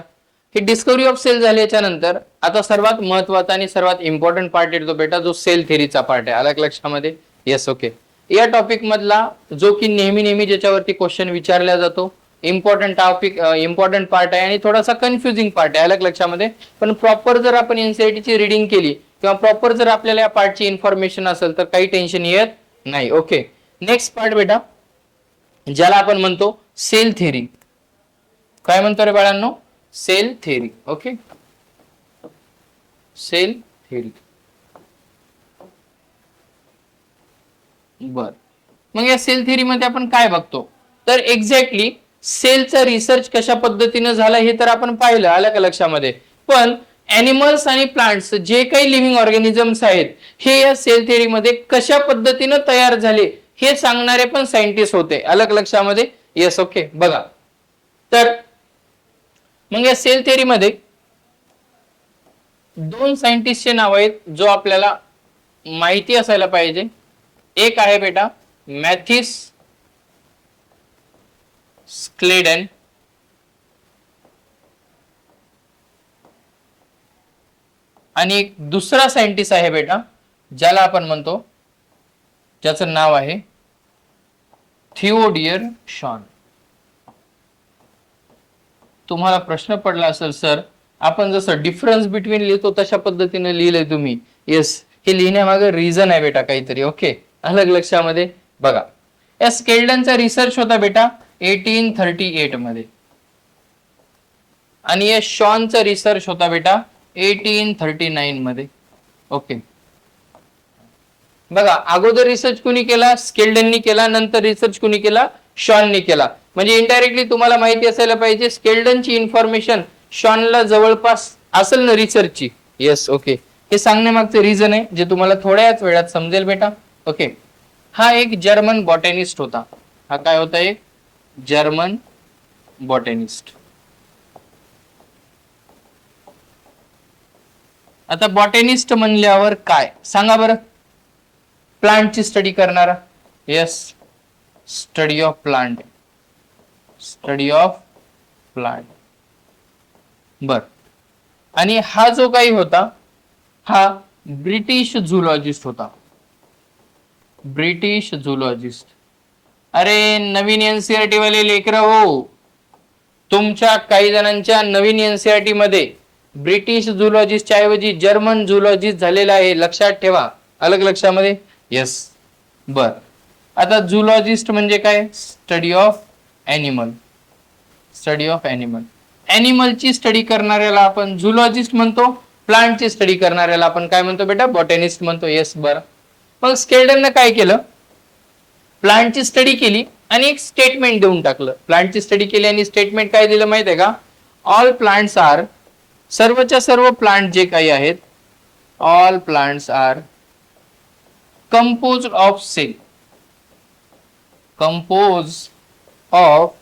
हे डिस्कव्हरी ऑफ सेल झाल्याच्या नंतर आता सर्वात महत्वाचा आणि सर्वात इम्पॉर्टंट पार्ट येतो बेटा, जो सेल थेरीचा पार्ट आहे. अलग लक्षामध्ये? Yes, okay. या टॉपिक मधला जो की नेहमी ज्याच्यावरती क्वेश्चन विचारला जातो, इम्पॉर्टंट टॉपिक, इम्पॉर्टंट पार्ट आहे आणि थोडासा कन्फ्युजिंग पार्ट आहे. अलग लक्षामध्ये? पण प्रॉपर जर आपण एनसीईआरटीची रीडिंग केली किंवा प्रॉपर जर आपल्याला या पार्टची इन्फॉर्मेशन असेल तर काही टेन्शन येत नाही. ओके. नेक्स्ट पार्ट बेटा, ज्याला आपण म्हणतो सेल थेरी. काय म्हणतो रे बाळांनो? Cell theory. Okay, cell theory. बर, मग या सेल थेरी मध्ये आपण काय बघतो? तर एक्झॅक्टली सेलचा रिसर्च कशा पद्धतीने झाला हे तर आपण पाहिलं. आलं का लक्षामध्ये? पण ॲनिमल्स आणि प्लांट्स जे काही लिव्हिंग ऑर्गॅनिझम्स आहेत, हे या सेल थेरी मध्ये कशा पद्धतीने तयार झाले हे सांगणारे पण सायंटिस्ट होते. अलग लक्षामध्ये? Yes, okay. बघा, तर मग या सेल थेरी मध्ये दोन सायंटिस्टचे नाव आहेत जो आपल्याला माहिती असायला पाहिजे. एक आहे बेटा मॅथिस स्क्लेडन, आणि एक दुसरा सायंटिस्ट आहे बेटा ज्याला आपण म्हणतो, ज्याचं नाव आहे थिओडियर शॉन. तुम्हाला प्रश्न पडला असेल, सर आपण जसं डिफरन्स बिटवीन लिहितो तशा पद्धतीने लिहिलंय तुम्ही. येस, हे लिहिण्यामागे रिझन आहे बेटा काहीतरी. ओके, अलग लक्षामध्ये? बघा, या स्केल्डनचा रिसर्च होता बेटा 1838 मध्ये, आणि या शॉनचा रिसर्च होता बेटा 1839 मध्ये. ओके, बघा, अगोदर रिसर्च कुणी केला? स्केल्डननी केला. नंतर रिसर्च कुणी केला? शॉननी केला. म्हणजे इनडायरेक्टली तुम्हाला माहिती असायला पाहिजे स्केल्डनची इन्फॉर्मेशन शॉनला जवळपास असेल ना रिसर्चची. Yes, okay. हे सांगण्यामागचं रिझन आहे जे तुम्हाला थोड्याच वेळात समजेल बेटा. ओके, हा एक जर्मन बॉटॅनिस्ट होता. हा काय होता? एक जर्मन बॉटॅनिस्ट. आता बॉटॅनिस्ट म्हणल्यावर काय सांगा बरं? प्लांटची स्टडी करणारा. Yes, study of plant. Study of plant. बर, आणि हा जो काही होता हा ब्रिटिश झुलॉजिस्ट होता. ब्रिटिश झुलॉजिस्ट. अरे नवीन एनसीईआरटी वाले लेकर हो, तुमच्या काही जणांच्या नवीन एनसीईआरटी मध्ये ब्रिटिश झुलॉजिस्टच्या ऐवजी जर्मन झुलॉजिस्ट झालेला आहे. लक्षात ठेवा. अलग लक्षामध्ये? येस. बर, आता झुलॉजिस्ट म्हणजे काय? Study of animal. Study of animal. ॲनिमलची स्टडी करणाऱ्याला आपण झुलॉजिस्ट म्हणतो. प्लांटची स्टडी करणाऱ्याला आपण काय म्हणतो बेटा? बॉटॅनिस्ट म्हणतो. येस, बरं. मग स्केल्डनने काय केलं? प्लांटची स्टडी केली आणि एक स्टेटमेंट देऊन टाकलं. प्लांटची स्टडी केली आणि स्टेटमेंट काय दिलं माहित आहे का? ऑल प्लांट्स आर, सर्वच्या सर्व प्लांट जे काही आहेत, all plants are composed of cell. Compose of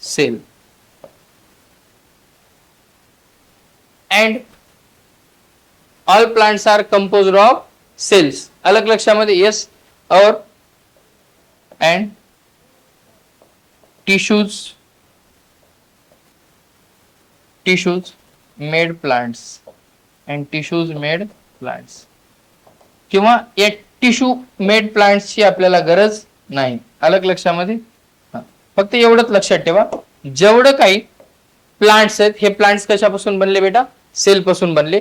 cell and all plants are composed of cells. अलग लक्षामध्ये? yes. और and tissues made plants and tissues made plants. किंवा या टिश्यू मेड प्लांट्सची आपल्याला गरज नाही. अलग लक्षामध्ये. फक्त एवढंच लक्षात ठेवा, जेवढं काही प्लांट्स आहेत हे प्लांट्स कशापासून बनले बेटा? सेल पासून बनले.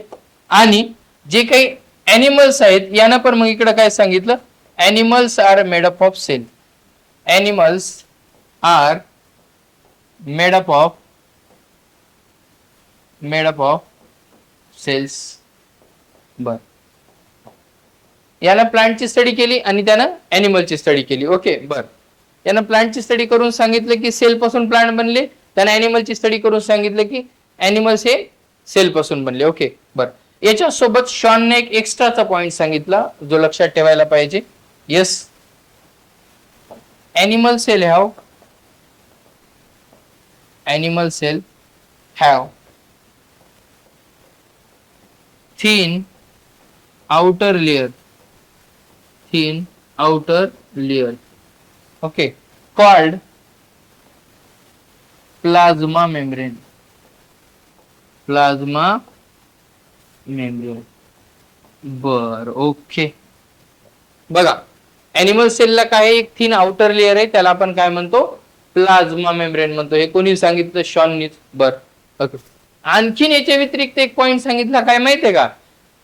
आणि जे काही एनिमल्स आहेत यांना पण मग इकडे काय सांगितलं? Animals are made up of cell. Animals are made up of cells. बर, यानं प्लांटची स्टडी केली आणि त्यानं एनिमलची स्टडी केली. ओके, बर. यानं प्लांटची स्टडी करून सांगितलं की सेल पासून प्लांट बनले, त्यानं एनिमलची स्टडी करून सांगितलं की एनिमल्स हे सेल पासून बनले. ओके, बर. याच्यासोबत शॉनने एक एक्स्ट्राचा पॉइंट सांगितला जो लक्षात ठेवायला पाहिजे. Yes, animal cell have thin outer layer, okay, called plasma membrane. बर, ओके. बघा, एनिमल सेलला काय एक थिन आउटर लेअर आहे, त्याला आपण काय म्हणतो? प्लाझ्मा मेम्ब्रेन म्हणतो. हे कोणी सांगितलं? शॉननीच. बर, ओके. आणखीन याच्या व्यतिरिक्त एक पॉइंट सांगितला, काय माहितीये का?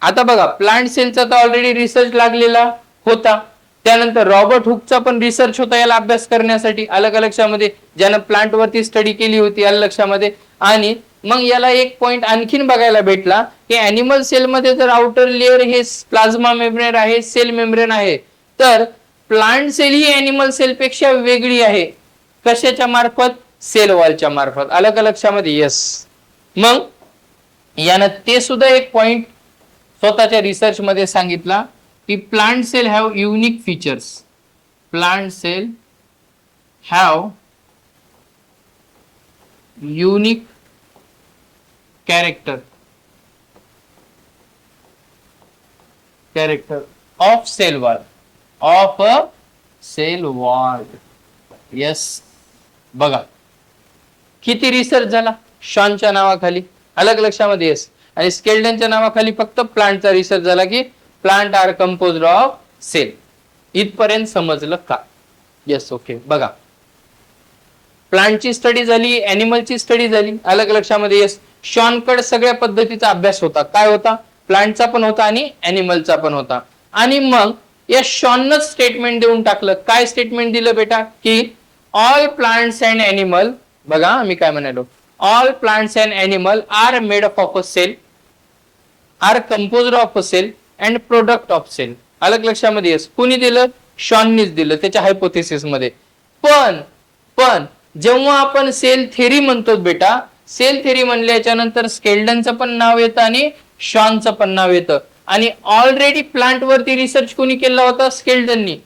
आता बघा, प्लांट सेलचा तर ऑलरेडी रिसर्च लागलेला होता. त्यानंतर रॉबर्ट हुकचा पण रिसर्च होता याला अभ्यास करण्यासाठी, अलग लक्षामध्ये, ज्यानं प्लांट वरती स्टडी केली होती, अलग लक्षामध्ये. आणि मग याला एक पॉइंट आणखीन बघायला भेटला की अॅनिमल सेलमध्ये जर आउटर लेअर हे प्लाझ्मा मेम्ब्रेन आहे, सेल मेम्ब्रेन आहे, तर प्लांट सेल ही अॅनिमल सेल पेक्षा वेगळी आहे. कशाच्या मार्फत? सेल वॉलच्या मार्फत. अलग लक्षामध्ये. येस. मग यानं ते सुद्धा एक पॉइंट स्वतःच्या रिसर्च मध्ये सांगितला की plant cell have unique features. Plant cell have unique character of cell wall. Yes. बघा किती रिसर्च झाला शॉनच्या नावाखाली, अलग लक्षामध्ये. येस. आणि स्केल्डनच्या नावाखाली फक्त प्लांटचा रिसर्च झाला की plant are composed of cell. इथपर्यंत समजलं का? येस. ओके. बघा, प्लांटची स्टडी झाली, एनिमलची स्टडी झाली, अलग लक्षामध्ये. येस. शॉनकडे सगळ्या पद्धतीचा अभ्यास होता. काय होता? प्लांटचा पण होता आणि एनिमलचा पण होता. आणि मग या शॉनच स्टेटमेंट देऊन टाकलं. काय स्टेटमेंट दिलं बेटा? की ऑल प्लांट्स अँड एनिमल, बघा मी काय म्हणालो, all plants and animal are made up of a cell, are composed of a cell and product of cell. अलग लक्षामध्ये. येस. कुणी दिलं? शॉननीच दिलं त्याच्या हायपोथेसिस मध्ये. पण जेव्हा आपण सेल थेरी म्हणतो बेटा, सेल थेरी म्हणल्याच्या नंतर स्केल्डनचं पण नाव येतं आणि शॉनचं पण नाव येतं. आणि ऑलरेडी प्लांट वरती रिसर्च कोणी केला होता? स्केल्डननी.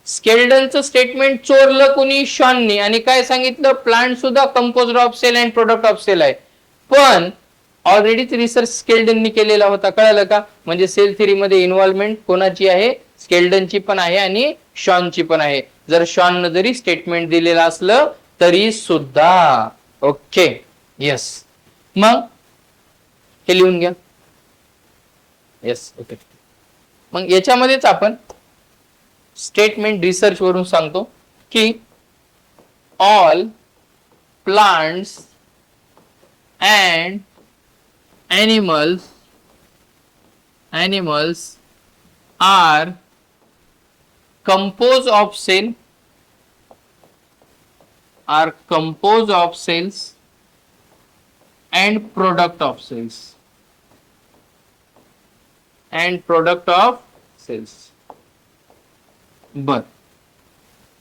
स्केल्डनचं स्टेटमेंट चोरलं कोणी? शॉननी. आणि काय सांगितलं? प्लांट सुद्धा composed of cell and product of cell आहे. पण ऑलरेडीच रिसर्च स्केल्डननी केलेला होता. कळलं का? म्हणजे सेल थेरी मध्ये इन्व्हॉल्वमेंट कोणाची आहे? स्केल्डनची पण आहे आणि शॉनची पण आहे. जर शॉननं जरी स्टेटमेंट दिलेलं असलं तरी सुद्धा. ओके. येस. मग हे लिहून घ्या. येस. ओके. मग याच्यामध्येच आपण स्टेटमेंट रिसर्च वरून सांगतो की all plants and animals are composed of cells and product of cells. बर,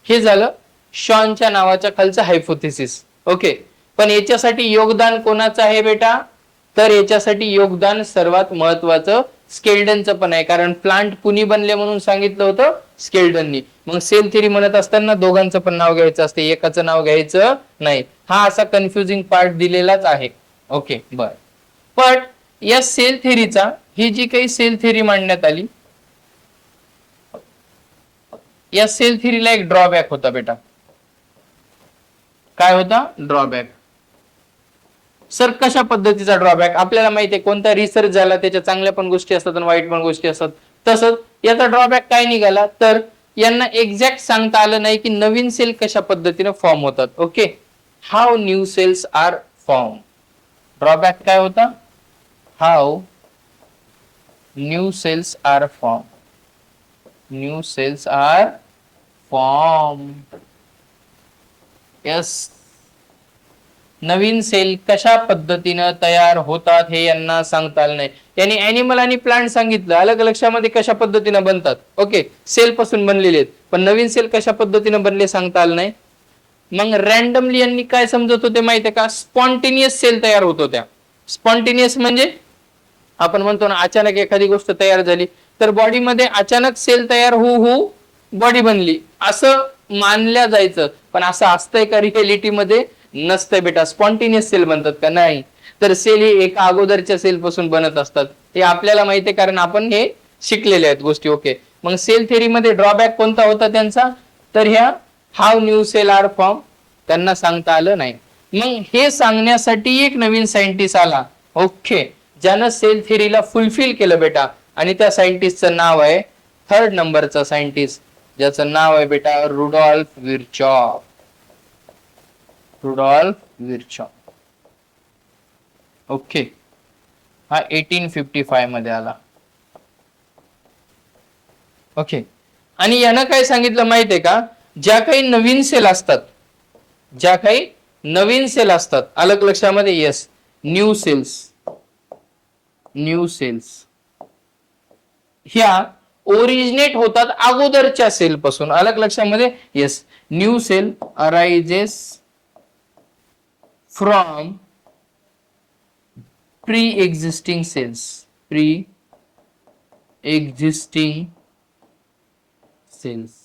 हे झालं शॉनच्या नावाच्या खालचं हायपोथेसिस. ओके. पण याच्यासाठी योगदान कोणाचं आहे बेटा? तर याच्यासाठी योगदान सर्वात महत्वाचं स्केल्डनचं पण आहे. कारण प्लांट कुणी बनले म्हणून सांगितलं होतं? स्केल्डननी. मग सेल थेरी म्हणत असताना दोघांचं पण नाव घ्यायचं असते, एकाचं नाव घ्यायचं नाही. हा असा कन्फ्युजिंग पार्ट दिलेलाच आहे. ओके. बर. पण या सेल थेरीचा, ही जी काही सेल थेरी मांडण्यात आली, या सेल थेरीला एक ड्रॉबॅक होता बेटा. काय होता? ड्रॉबॅक. सर कशा पद्धतीचा ड्रॉबॅक? आपल्याला माहिती आहे कोणता रिसर्च झाला त्याच्या चांगल्या पण गोष्टी असतात आणि वाईट पण गोष्टी असतात. तसंच याचा ड्रॉबॅक काय निघाला तर यांना एक्झॅक्ट सांगता आलं नाही की नवीन सेल कशा पद्धतीने फॉर्म होतात. Okay, how new cells are form. Drawback काय होता? How new cells are form. New cells are form. Yes, नवीन सेल कशा पद्धतीनं तयार होतात हे यांना सांगता आलं नाही. यांनी अॅनिमल आणि प्लांट सांगितलं, अलग लक्षामध्ये कशा पद्धतीनं बनतात. ओके, सेल पासून बनलेले आहेत, पण नवीन सेल कशा पद्धतीनं बनले सांगता आलं नाही. मग रॅन्डमली यांनी काय समजत होते माहितीये का? स्पॉन्टेनियस सेल तयार होत होत्या. स्पॉन्टेनियस म्हणजे आपण म्हणतो ना, अचानक एखादी गोष्ट तयार झाली तर बॉडीमध्ये अचानक सेल तयार होऊ बॉडी बनली असं मानल्या जायचं, पण असं असतंय का रिअलिटीमध्ये? नसतंय बेटा. स्पॉन्टेनियस सेल बनतात का? नाही. तर सेल हे एका अगोदरच्या सेल पासून बनत असतात. हे आपल्याला माहिती आहे कारण आपण हे शिकलेले आहेत गोष्टी. ओके, मग सेल थेअरीमध्ये ड्रॉबॅक कोणता होता त्यांचा? तर ह्या how new cell are form त्यांना सांगता आलं नाही. मग हे सांगण्यासाठी एक नवीन सायंटिस्ट आला. ओके, ज्यानं सेल थेअरीला फुलफिल केलं बेटा, आणि त्या सायंटिस्टचं नाव आहे, थर्ड नंबरचा सायंटिस्ट, ज्याचं नाव आहे बेटा रुडॉल्फ विर्चॉफ. रुडॉल्फ विर्चॉफ. ओके, हा 1855 मध्ये आला. ओके, आणि यानं काय सांगितलं माहितीये का? ज्या काही नवीन सेल असतात, ज्या काही नवीन सेल असतात, अलग लक्षामध्ये, yes, new cells, new cells ह्या ओरिजिनेट होतात अगोदरच्या सेल पासून. अलग लक्षामध्ये, yes, new cell arises from pre existing cells. प्री एक्झिस्टिंग सेल्स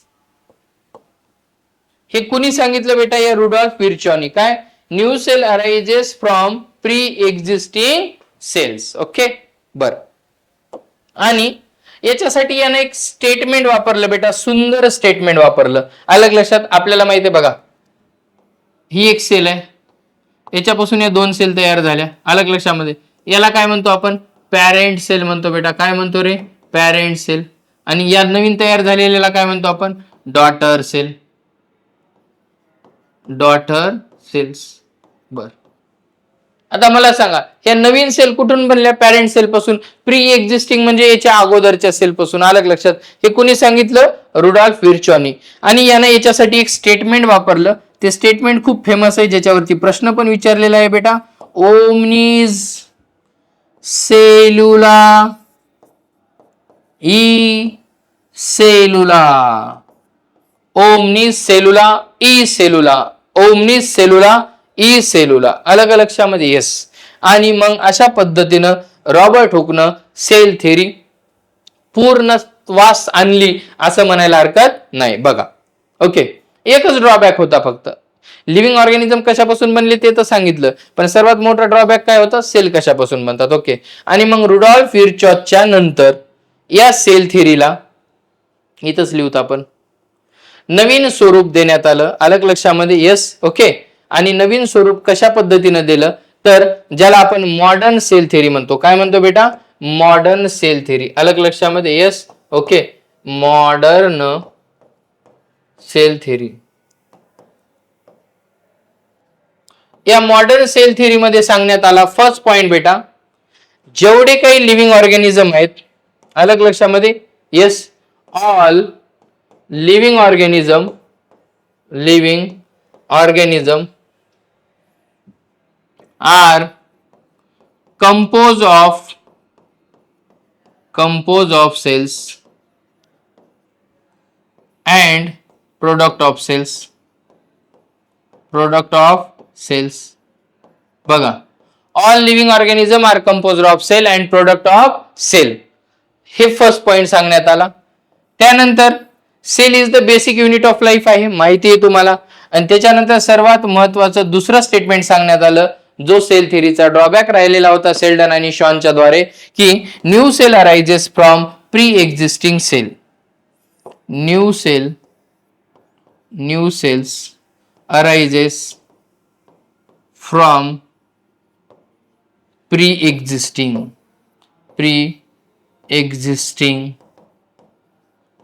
हे कुणी सांगितलं बेटा? या रुडॉल्फ विर्चॉनी. काय? New cell arises from pre existing cells. Okay, बर. आणि याच्यासाठी याने एक स्टेटमेंट वापरलं बेटा, सुंदर स्टेटमेंट वापरलं. अलग लक्षात, आपल्याला माहिती आहे बघा, ही एक सेल आहे, याच्यापासून या दोन सेल तयार झाल्या. अलग लक्षामध्ये याला काय म्हणतो आपण? पॅरेंट सेल म्हणतो बेटा. काय म्हणतो रे? Parent sale. आणि या नवीन तयार झालेल्याला काय म्हणतो आपण? Daughter cell. Daughter cells. बर, आता मला सांगा, या नवीन सेल कुठून बनल्या? पॅरेंट सेल पासून. प्री एक्झिस्टिंग म्हणजे याच्या अगोदरच्या सेल पासून. अलग लक्षात, हे कुणी सांगितलं? रुडॉल्फ विर्चॉनी. आणि यानं याच्यासाठी एक स्टेटमेंट वापरलं. ते स्टेटमेंट खूप फेमस आहे, ज्याच्यावरती प्रश्न पण विचारलेला आहे बेटा. ओमनीज सेलुला ई सेलुला. ओमनीज सेलुला ई सेलुला. ओमनीज सेलुला ई सेलुला. अलग लक्षामध्ये, येस. आणि मग अशा पद्धतीनं रॉबर्ट हुकनं सेल थेअरी पूर्णत्वास आणली असं म्हणायला हरकत नाही. बघा, ओके, एकच ड्रॉबॅक होता फक्त. लिव्हिंग ऑर्गॅनिझम कशापासून बनले ते तर सांगितलं, पण सर्वात मोठा ड्रॉबॅक काय होता? सेल कशापासून बनतात. ओके, आणि मग रुडॉल्फ विर्चॉफच्या नंतर या सेल थेअरीला इथंच लिहूत आपण, नवीन स्वरूप देण्यात आलं. अलग लक्षामध्ये, येस. ओके, आणि नवीन स्वरूप कशा पद्धतीनं दिलं? तर ज्याला आपण मॉडर्न सेल थेअरी म्हणतो. काय म्हणतो बेटा? Modern cell theory. अलग लक्षामध्ये, yes. Okay, modern cell theory. या मॉडर्न सेल थेअरी मध्ये सांगण्यात आला फर्स्ट पॉइंट बेटा, जेवढे काही लिव्हिंग ऑर्गॅनिझम आहेत, अलग लक्षामध्ये, yes, all living organism are composed of cells and product of cells. बघा, all living organism are composed of cell and product of cell. हे फर्स्ट पॉइंट सांगण्यात आला. त्यानंतर cell is the basic unit of life आहे, माहिती आहे तुम्हाला. आणि त्याच्यानंतर सर्वात महत्वाचं दुसरं स्टेटमेंट सांगण्यात आलं, जो सेल थेअरीचा ड्रॉबॅक राहिलेला होता सेल्डन आणि शॉनच्या द्वारे, की new cell arises from pre existing cell. New cells arises from pre existing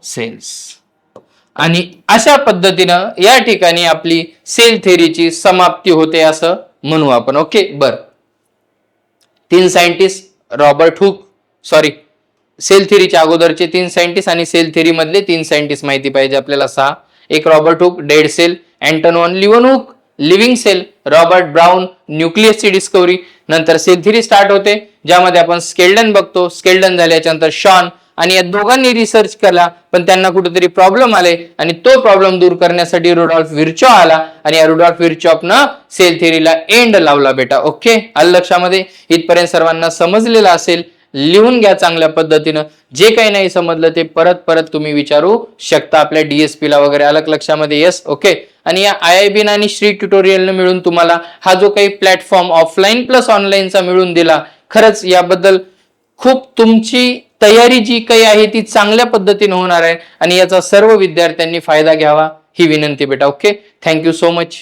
cells. आणि अशा पद्धतीनं या ठिकाणी आपली सेल थेअरीची समाप्ती होते असं म्हणू आपण. ओके, बर. 3 scientist Robert Hooke, sorry, cell थेअरीच्या अगोदरचे 3 सायंटिस्ट आणि सेल थेअरी मधले 3 सायंटिस्ट माहिती पाहिजे आपल्याला 6. एक Robert Hooke, dead cell, Anton van Leeuwenhoek, living cell, Robert Brown, न्यूक्लियसची डिस्कवरी. नंतर सेल थेअरी स्टार्ट होते, ज्यामध्ये आपण स्केल्डन बघतो. स्केल्डन झाल्याच्या नंतर शॉन, आणि या दोघांनी रिसर्च केला, पण त्यांना कुठेतरी प्रॉब्लेम आले आणि तो प्रॉब्लेम दूर करण्यासाठी रुडॉल्फ विर्चॉ आला आणि या रुडॉल्फ विर्चॉफनं सेल थेअरीला एंड लावला बेटा. ओके, आलं लक्षामध्ये? इथपर्यंत सर्वांना समजलेलं असेल. लिहून घ्या चांगल्या पद्धतीनं. जे काही नाही समजलं ते परत परत तुम्ही विचारू शकता आपल्या DSP ला वगैरे. आलं लक्षामध्ये? येस. ओके. आणि या IIB आणि श्री ट्युटोरियलनं मिळून तुम्हाला हा जो काही प्लॅटफॉर्म ऑफलाईन प्लस ऑनलाईनचा मिळून दिला, खरंच याबद्दल खूप तुमची तयारी जी काही आहे ती चांगल्या पद्धतीने होणार आहे आणि याचा सर्व विद्यार्थ्यांनी फायदा घ्यावा ही विनंती बेटा. Okay, thank you so much.